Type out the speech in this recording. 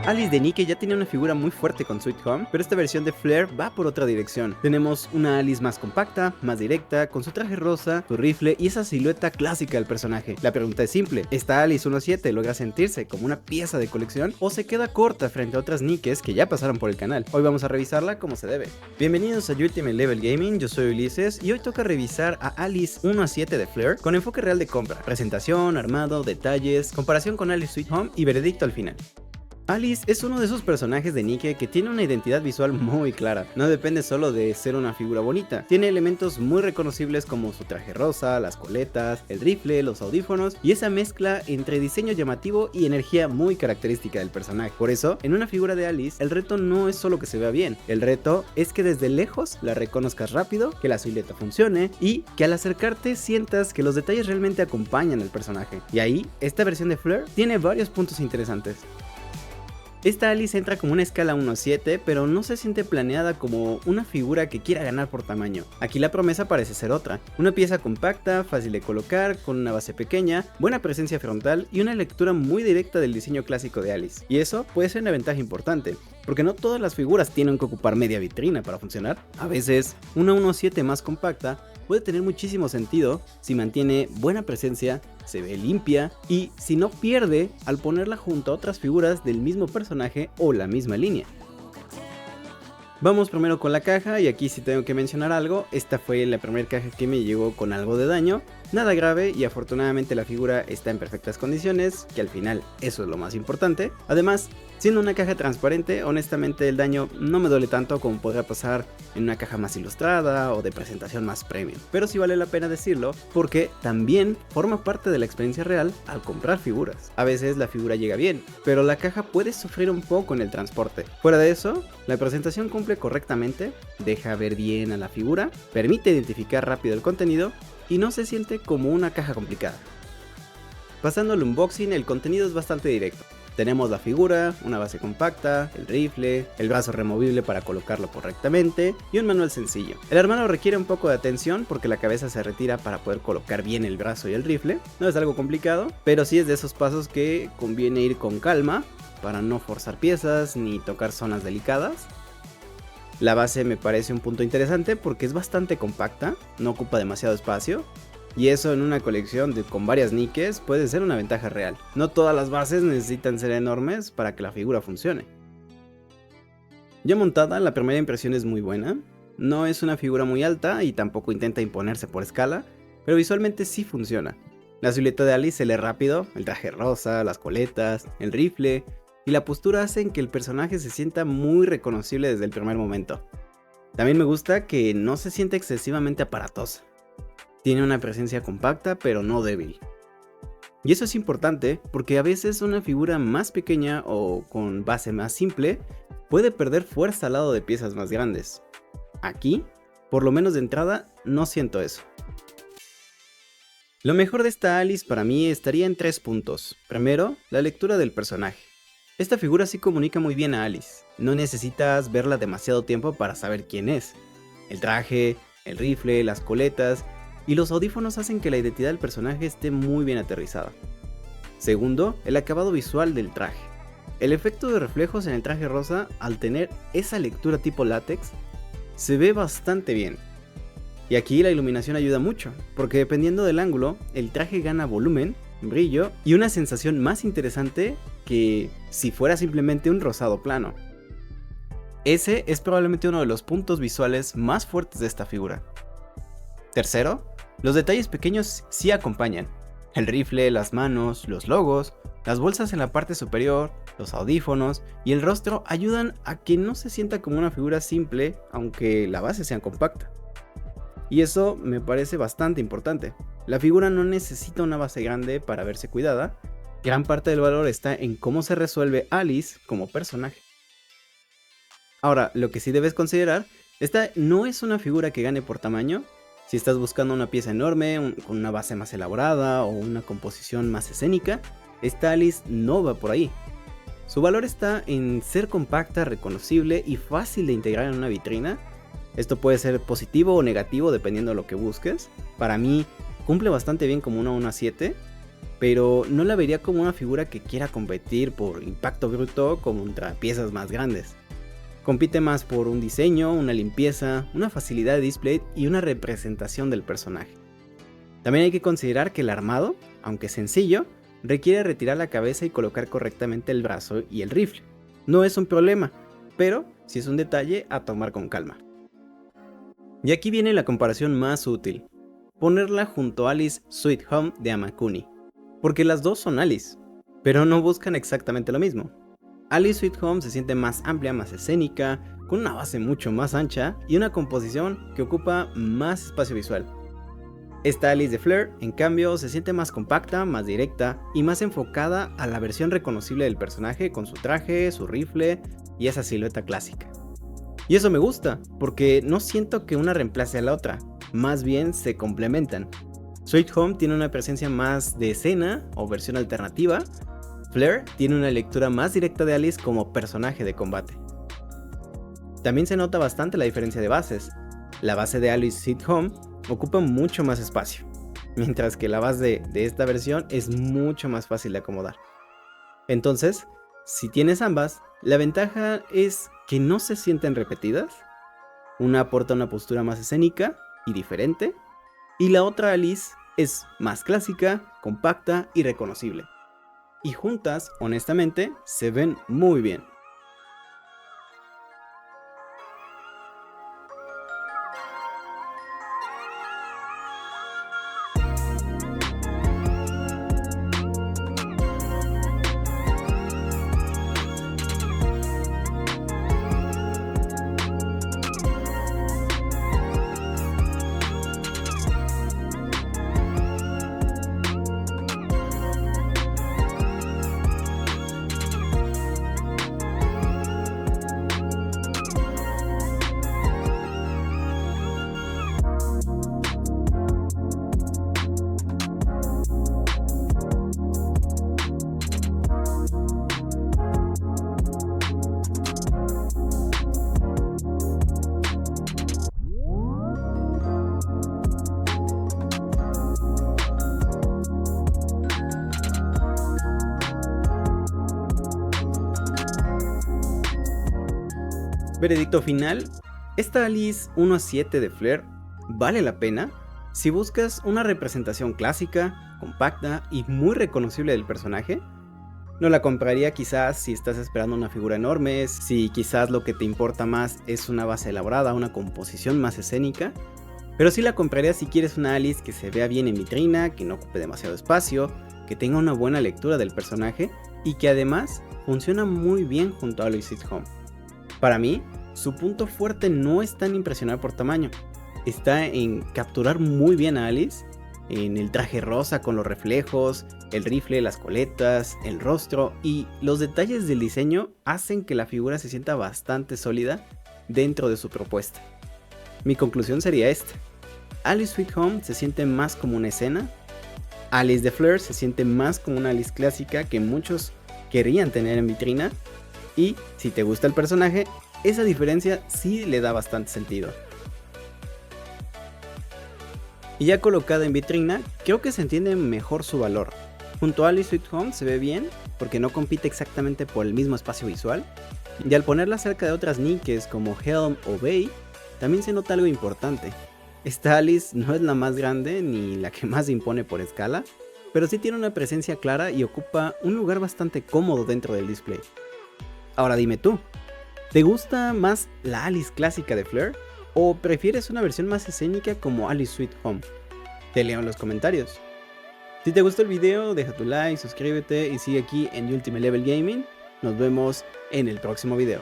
Alice de Nikke ya tenía una figura muy fuerte con Sweet Home, pero esta versión de Flare va por otra dirección. Tenemos una Alice más compacta, más directa, con su traje rosa, su rifle y esa silueta clásica del personaje. La pregunta es simple, ¿esta Alice 1.7 logra sentirse como una pieza de colección o se queda corta frente a otras Nikkes que ya pasaron por el canal? Hoy vamos a revisarla como se debe. Bienvenidos a Ultimate Level Gaming, yo soy Ulises y hoy toca revisar a Alice 1.7 de Flare con enfoque real de compra, presentación, armado, detalles, comparación con Alice Sweet Home y veredicto al final. Alice es uno de esos personajes de Nikke que tiene una identidad visual muy clara, no depende solo de ser una figura bonita, tiene elementos muy reconocibles como su traje rosa, las coletas, el rifle, los audífonos y esa mezcla entre diseño llamativo y energía muy característica del personaje. Por eso, en una figura de Alice, el reto no es solo que se vea bien, el reto es que desde lejos la reconozcas rápido, que la silueta funcione y que al acercarte sientas que los detalles realmente acompañan al personaje. Y ahí, esta versión de Flare tiene varios puntos interesantes. Esta Alice entra como una escala 1.7, pero no se siente planeada como una figura que quiera ganar por tamaño. Aquí la promesa parece ser otra, una pieza compacta, fácil de colocar, con una base pequeña, buena presencia frontal y una lectura muy directa del diseño clásico de Alice. Y eso puede ser una ventaja importante, porque no todas las figuras tienen que ocupar media vitrina para funcionar. A veces, una 1.7 más compacta puede tener muchísimo sentido si mantiene buena presencia, se ve limpia y si no pierde al ponerla junto a otras figuras del mismo personaje o la misma línea. Vamos primero con la caja y aquí sí tengo que mencionar algo, esta fue la primera caja que me llegó con algo de daño, nada grave y afortunadamente la figura está en perfectas condiciones, que al final eso es lo más importante. Además, siendo una caja transparente, honestamente el daño no me duele tanto como podría pasar en una caja más ilustrada o de presentación más premium. Pero sí vale la pena decirlo porque también forma parte de la experiencia real al comprar figuras. A veces la figura llega bien, pero la caja puede sufrir un poco en el transporte. Fuera de eso, la presentación cumple correctamente, deja ver bien a la figura, permite identificar rápido el contenido y no se siente como una caja complicada. Pasando al unboxing, el contenido es bastante directo. Tenemos la figura, una base compacta, el rifle, el brazo removible para colocarlo correctamente y un manual sencillo. El armado requiere un poco de atención porque la cabeza se retira para poder colocar bien el brazo y el rifle. No es algo complicado, pero sí es de esos pasos que conviene ir con calma para no forzar piezas ni tocar zonas delicadas. La base me parece un punto interesante porque es bastante compacta, no ocupa demasiado espacio. Y eso en una colección con varias Nikkes puede ser una ventaja real. No todas las bases necesitan ser enormes para que la figura funcione. Ya montada, la primera impresión es muy buena. No es una figura muy alta y tampoco intenta imponerse por escala, pero visualmente sí funciona. La silueta de Alice se lee rápido, el traje rosa, las coletas, el rifle y la postura hacen que el personaje se sienta muy reconocible desde el primer momento. También me gusta que no se siente excesivamente aparatosa. Tiene una presencia compacta pero no débil. Y eso es importante porque a veces una figura más pequeña o con base más simple puede perder fuerza al lado de piezas más grandes. Aquí, por lo menos de entrada, no siento eso. Lo mejor de esta Alice para mí estaría en 3 puntos. Primero, la lectura del personaje. Esta figura sí comunica muy bien a Alice. No necesitas verla demasiado tiempo para saber quién es. El traje, el rifle, las coletas y los audífonos hacen que la identidad del personaje esté muy bien aterrizada. Segundo, el acabado visual del traje. El efecto de reflejos en el traje rosa, al tener esa lectura tipo látex, se ve bastante bien. Y aquí la iluminación ayuda mucho, porque dependiendo del ángulo, el traje gana volumen, brillo y una sensación más interesante que si fuera simplemente un rosado plano. Ese es probablemente uno de los puntos visuales más fuertes de esta figura. Tercero, los detalles pequeños sí acompañan. El rifle, las manos, los logos, las bolsas en la parte superior, los audífonos y el rostro ayudan a que no se sienta como una figura simple, aunque la base sea compacta. Y eso me parece bastante importante. La figura no necesita una base grande para verse cuidada. Gran parte del valor está en cómo se resuelve Alice como personaje. Ahora, lo que sí debes considerar, esta no es una figura que gane por tamaño. Si estás buscando una pieza enorme, con una base más elaborada o una composición más escénica, esta Alice no va por ahí. Su valor está en ser compacta, reconocible y fácil de integrar en una vitrina. Esto puede ser positivo o negativo dependiendo de lo que busques. Para mí cumple bastante bien como una 1.7. pero no la vería como una figura que quiera competir por impacto bruto contra piezas más grandes. Compite más por un diseño, una limpieza, una facilidad de display y una representación del personaje. También hay que considerar que el armado, aunque sencillo, requiere retirar la cabeza y colocar correctamente el brazo y el rifle. No es un problema, pero sí es un detalle a tomar con calma. Y aquí viene la comparación más útil. Ponerla junto a Alice Sweet Home de Amakuni. Porque las dos son Alice, pero no buscan exactamente lo mismo. Alice Sweet Home se siente más amplia, más escénica, con una base mucho más ancha y una composición que ocupa más espacio visual. Esta Alice de Flare, en cambio, se siente más compacta, más directa y más enfocada a la versión reconocible del personaje con su traje, su rifle y esa silueta clásica. Y eso me gusta, porque no siento que una reemplace a la otra, más bien se complementan. Sweet Home tiene una presencia más de escena o versión alternativa. Flare tiene una lectura más directa de Alice como personaje de combate. También se nota bastante la diferencia de bases. La base de Alice Sweet Home ocupa mucho más espacio, mientras que la base de esta versión es mucho más fácil de acomodar. Entonces, si tienes ambas, la ventaja es que no se sienten repetidas. Una aporta una postura más escénica y diferente, y la otra Alice es más clásica, compacta y reconocible. Y juntas, honestamente, se ven muy bien. Veredicto final, esta Alice 1.7 de Flare vale la pena si buscas una representación clásica, compacta y muy reconocible del personaje. No la compraría quizás si estás esperando una figura enorme, si quizás lo que te importa más es una base elaborada, una composición más escénica, pero sí la compraría si quieres una Alice que se vea bien en vitrina, que no ocupe demasiado espacio, que tenga una buena lectura del personaje y que además funciona muy bien junto a Alice Sweet Home. Para mí, su punto fuerte no está en impresionar por tamaño, está en capturar muy bien a Alice, en el traje rosa con los reflejos, el rifle, las coletas, el rostro y los detalles del diseño hacen que la figura se sienta bastante sólida dentro de su propuesta. Mi conclusión sería esta: Alice Sweet Home se siente más como una escena, Alice de Flare se siente más como una Alice clásica que muchos querían tener en vitrina. Y si te gusta el personaje, esa diferencia sí le da bastante sentido. Y ya colocada en vitrina, creo que se entiende mejor su valor. Junto a Alice Sweet Home se ve bien, porque no compite exactamente por el mismo espacio visual. Y al ponerla cerca de otras Nikes como Helm o Bay, también se nota algo importante. Esta Alice no es la más grande ni la que más impone por escala, pero sí tiene una presencia clara y ocupa un lugar bastante cómodo dentro del display. Ahora dime tú, ¿te gusta más la Alice clásica de Flare o prefieres una versión más escénica como Alice Sweet Home? Te leo en los comentarios. Si te gustó el video, deja tu like, suscríbete y sigue aquí en Ultimate Level Gaming. Nos vemos en el próximo video.